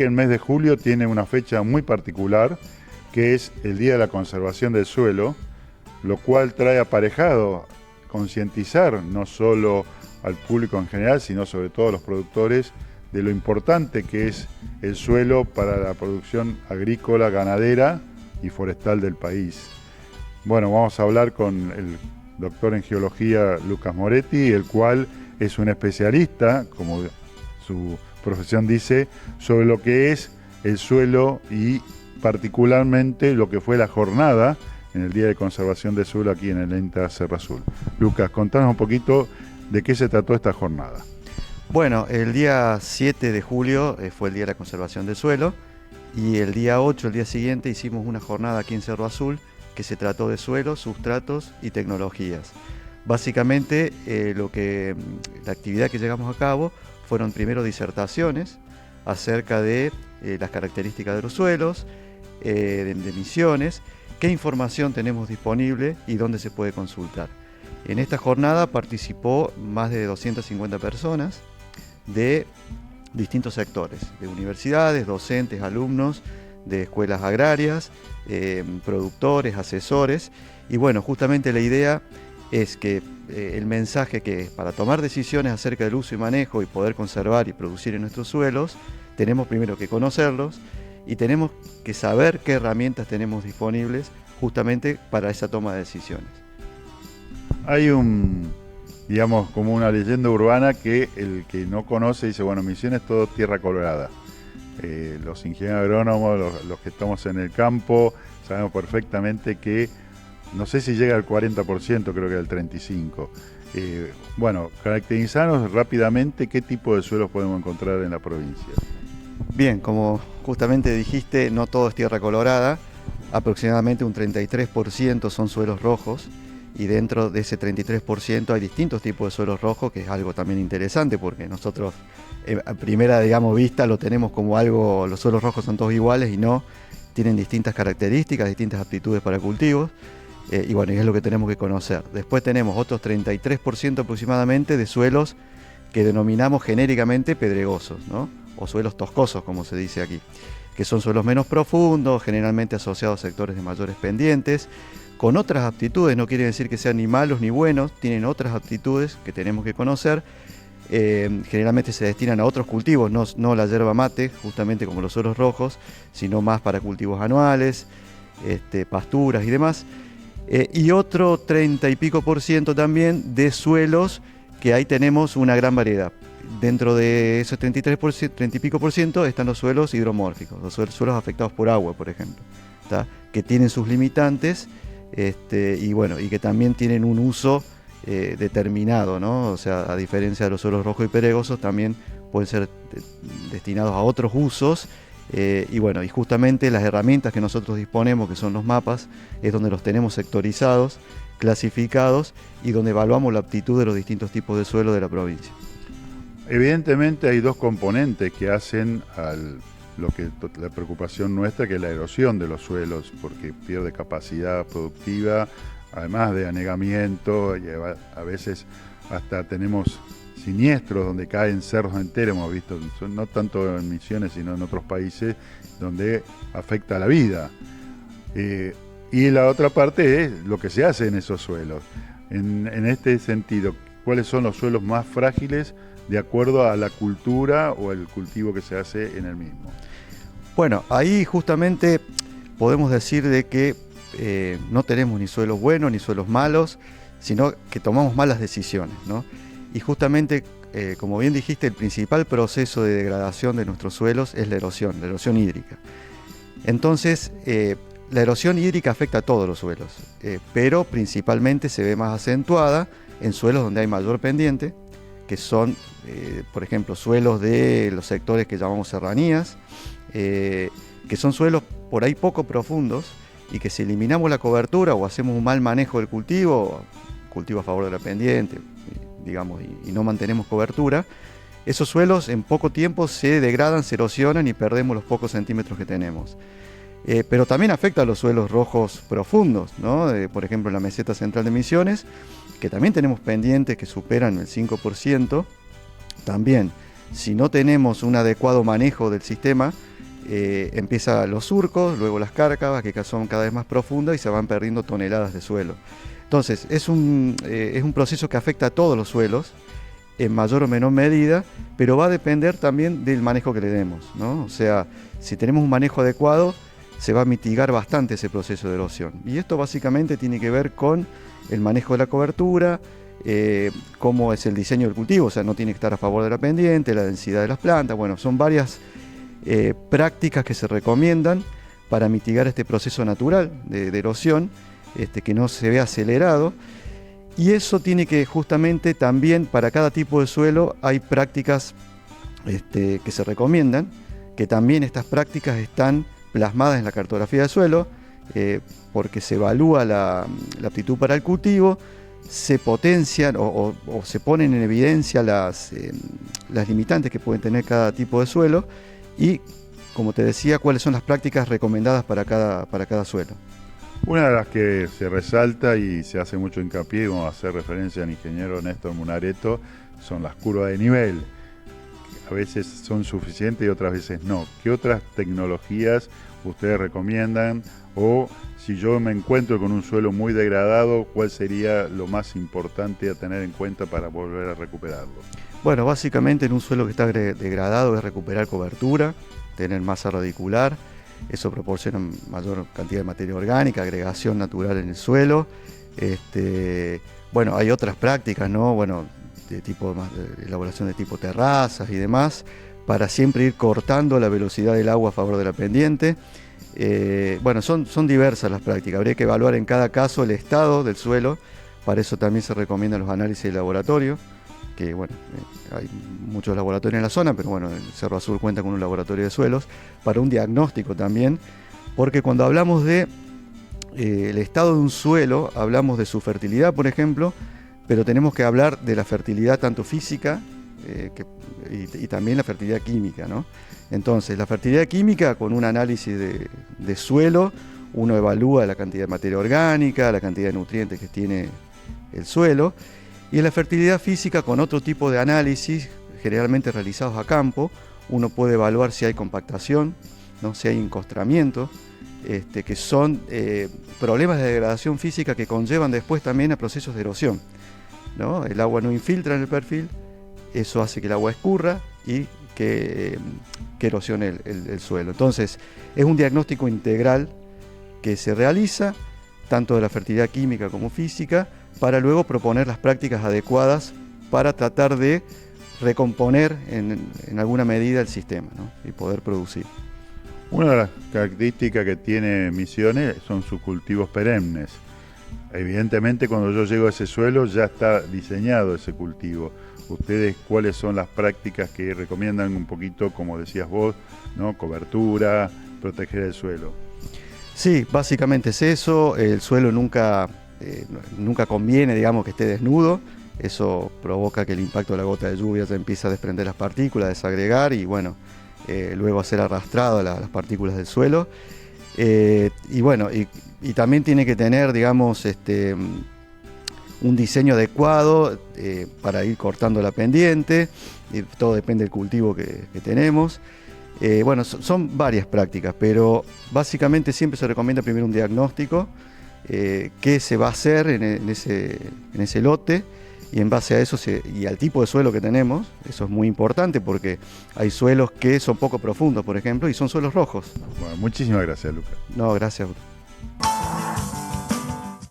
que el mes de julio tiene una fecha muy particular, que es el Día de la Conservación del Suelo, lo cual trae aparejado concientizar no solo al público en general, sino sobre todo a los productores, de lo importante que es el suelo para la producción agrícola, ganadera y forestal del país. Bueno, vamos a hablar con el doctor en geología Lucas Moretti, el cual es un especialista, como su profesión dice, sobre lo que es el suelo y particularmente lo que fue la jornada en el Día de Conservación del Suelo aquí en el ENTA Cerro Azul. Lucas, contanos un poquito de qué se trató esta jornada. Bueno, el día 7 de julio fue el Día de la Conservación del Suelo y el día 8, el día siguiente, hicimos una jornada aquí en Cerro Azul que se trató de suelos, sustratos y tecnologías. Básicamente, la actividad que llevamos a cabo fueron primero disertaciones acerca de las características de los suelos, de emisiones, qué información tenemos disponible y dónde se puede consultar. En esta jornada participó más de 250 personas de distintos sectores, de universidades, docentes, alumnos, de escuelas agrarias, productores, asesores, y bueno, justamente la idea es que el mensaje que para tomar decisiones acerca del uso y manejo y poder conservar y producir en nuestros suelos, tenemos primero que conocerlos y tenemos que saber qué herramientas tenemos disponibles justamente para esa toma de decisiones. Hay digamos, como una leyenda urbana que el que no conoce dice, bueno, Misiones es todo tierra colorada. Los ingenieros agrónomos, los que estamos en el campo, sabemos perfectamente que, no sé si llega al 40%, creo que al 35%. Bueno, caracterizarnos rápidamente qué tipo de suelos podemos encontrar en la provincia. Bien, como justamente dijiste, no todo es tierra colorada, aproximadamente un 33% son suelos rojos, y dentro de ese 33% hay distintos tipos de suelos rojos, que es algo también interesante porque nosotros a primera vista lo tenemos como algo, los suelos rojos son todos iguales y no, tienen distintas características, distintas aptitudes para cultivos, y bueno, es lo que tenemos que conocer. Después tenemos otros 33% aproximadamente de suelos que denominamos genéricamente pedregosos, ¿no? O suelos toscosos, como se dice aquí, que son suelos menos profundos, generalmente asociados a sectores de mayores pendientes, con otras aptitudes, no quiere decir que sean ni malos ni buenos, tienen otras aptitudes que tenemos que conocer. Generalmente se destinan a otros cultivos, no la yerba mate, justamente como los suelos rojos, sino más para cultivos anuales, pasturas y demás. Y otro 30 y pico % también de suelos que ahí tenemos una gran variedad. Dentro de esos 30 y pico % están los suelos hidromórficos, los suelos afectados por agua, por ejemplo, ¿tá? Que tienen sus limitantes. Y bueno, y que también tienen un uso determinado, ¿no? O sea, a diferencia de los suelos rojos y pedregosos, también pueden ser destinados a otros usos, y bueno, y justamente las herramientas que nosotros disponemos, que son los mapas, es donde los tenemos sectorizados, clasificados y donde evaluamos la aptitud de los distintos tipos de suelo de la provincia. Evidentemente hay dos componentes que hacen la preocupación nuestra, que es la erosión de los suelos, porque pierde capacidad productiva, además de anegamiento, y a veces hasta tenemos siniestros donde caen cerros enteros, hemos visto, no tanto en Misiones sino en otros países, donde afecta la vida. Y la otra parte es lo que se hace en esos suelos. En este sentido, ¿cuáles son los suelos más frágiles de acuerdo a la cultura o el cultivo que se hace en el mismo? Bueno, ahí justamente podemos decir de que no tenemos ni suelos buenos ni suelos malos, sino que tomamos malas decisiones, ¿no? Y justamente, como bien dijiste, el principal proceso de degradación de nuestros suelos es la erosión hídrica. Entonces, la erosión hídrica afecta a todos los suelos, pero principalmente se ve más acentuada en suelos donde hay mayor pendiente, que son, por ejemplo, suelos de los sectores que llamamos serranías, que son suelos por ahí poco profundos y que si eliminamos la cobertura o hacemos un mal manejo del cultivo a favor de la pendiente, digamos, y no mantenemos cobertura, esos suelos en poco tiempo se degradan, se erosionan y perdemos los pocos centímetros que tenemos. Pero también afecta a los suelos rojos profundos, ¿no? Por ejemplo, en la meseta central de Misiones, que también tenemos pendientes que superan el 5%. También, si no tenemos un adecuado manejo del sistema, empieza los surcos, luego las cárcavas, que son cada vez más profundas y se van perdiendo toneladas de suelo. Entonces, es un proceso que afecta a todos los suelos, en mayor o menor medida, pero va a depender también del manejo que le demos, ¿no? O sea, si tenemos un manejo adecuado, se va a mitigar bastante ese proceso de erosión. Y esto básicamente tiene que ver con el manejo de la cobertura, cómo es el diseño del cultivo, o sea, no tiene que estar a favor de la pendiente, la densidad de las plantas, bueno, son varias prácticas que se recomiendan para mitigar este proceso natural de erosión, que no se vea acelerado. Y eso tiene que justamente también para cada tipo de suelo hay prácticas que se recomiendan, que también estas prácticas están plasmadas en la cartografía del suelo, porque se evalúa la aptitud para el cultivo, se potencian o se ponen en evidencia las limitantes que pueden tener cada tipo de suelo y, como te decía, cuáles son las prácticas recomendadas para cada suelo. Una de las que se resalta y se hace mucho hincapié, y vamos a hacer referencia al ingeniero Néstor Munareto, son las curvas de nivel. A veces son suficientes y otras veces no. ¿Qué otras tecnologías ustedes recomiendan? O si yo me encuentro con un suelo muy degradado, ¿cuál sería lo más importante a tener en cuenta para volver a recuperarlo? Bueno, básicamente en un suelo que está degradado es recuperar cobertura, tener masa radicular. Eso proporciona mayor cantidad de materia orgánica, agregación natural en el suelo. Bueno, hay otras prácticas, ¿no? Bueno, de elaboración de tipo terrazas y demás, para siempre ir cortando la velocidad del agua a favor de la pendiente. Bueno, son diversas las prácticas. Habría que evaluar en cada caso el estado del suelo. Para eso también se recomiendan los análisis de laboratorio, que bueno, hay muchos laboratorios en la zona, pero bueno, el Cerro Azul cuenta con un laboratorio de suelos para un diagnóstico también, porque cuando hablamos de el estado de un suelo, hablamos de su fertilidad, por ejemplo, pero tenemos que hablar de la fertilidad tanto física y también la fertilidad química, ¿no? Entonces, la fertilidad química, con un análisis de suelo, uno evalúa la cantidad de materia orgánica, la cantidad de nutrientes que tiene el suelo. Y en la fertilidad física, con otro tipo de análisis, generalmente realizados a campo, uno puede evaluar si hay compactación, ¿no? Si hay encostramiento, que son problemas de degradación física que conllevan después también a procesos de erosión, ¿no? El agua no infiltra en el perfil, eso hace que el agua escurra y que erosione el suelo. Entonces, es un diagnóstico integral que se realiza, tanto de la fertilidad química como física, para luego proponer las prácticas adecuadas para tratar de recomponer en alguna medida el sistema, ¿no? Y poder producir. Una de las características que tiene Misiones son sus cultivos perennes. Evidentemente, cuando yo llego a ese suelo ya está diseñado ese cultivo. ¿Ustedes cuáles son las prácticas que recomiendan un poquito, como decías vos, ¿no? Cobertura, proteger el suelo? Sí, básicamente es eso. El suelo nunca conviene, digamos, que esté desnudo. Eso provoca que el impacto de la gota de lluvia se empiece a desprender las partículas, a desagregar y bueno, luego a ser arrastrado las partículas del suelo. Y bueno, y también tiene que tener, digamos, un diseño adecuado para ir cortando la pendiente. Y todo depende del cultivo que tenemos. Bueno, son varias prácticas, pero básicamente siempre se recomienda primero un diagnóstico, qué se va a hacer en ese lote, y en base a eso y al tipo de suelo que tenemos. Eso es muy importante porque hay suelos que son poco profundos, por ejemplo, y son suelos rojos. Bueno, muchísimas gracias, Lucas. No, gracias.